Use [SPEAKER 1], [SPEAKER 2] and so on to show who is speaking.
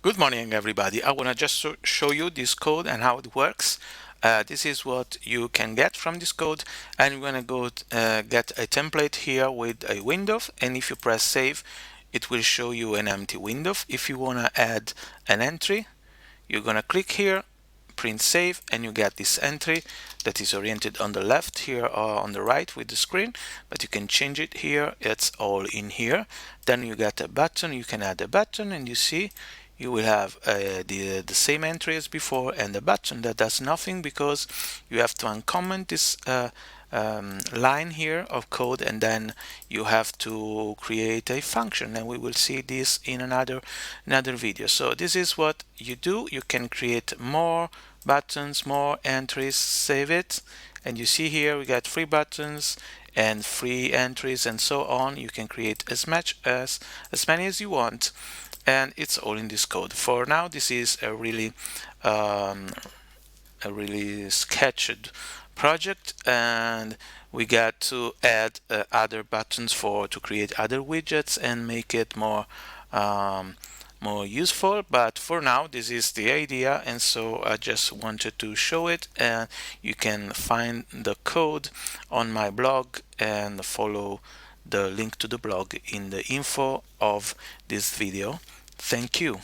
[SPEAKER 1] Good morning, everybody. I want to just show you this code and how it works. This is what you can get from this code, and you're going to go get a template here with a window, and if you press save, it will show you an empty window. If you want to add an entry, you're going to click here, print save, and you get this entry that is oriented on the left here or on the right with the screen, but you can change it here. It's all in here. Then you get a button, you can add a button, and you see you will have the same entry as before, and a button that does nothing because you have to uncomment this line here of code, and then you have to create a function, and we will see this in another video. So this is what you do. You can create more buttons, more entries, save it, and you see here we got 3 buttons and 3 entries and so on. You can create as many as you want, and it's all in this code. For now, this is a really sketched project, and we got to add other buttons to create other widgets and make it more useful. But for now, this is the idea, and so I just wanted to show it. And you can find the code on my blog and follow the link to the blog in the info of this video. Thank you.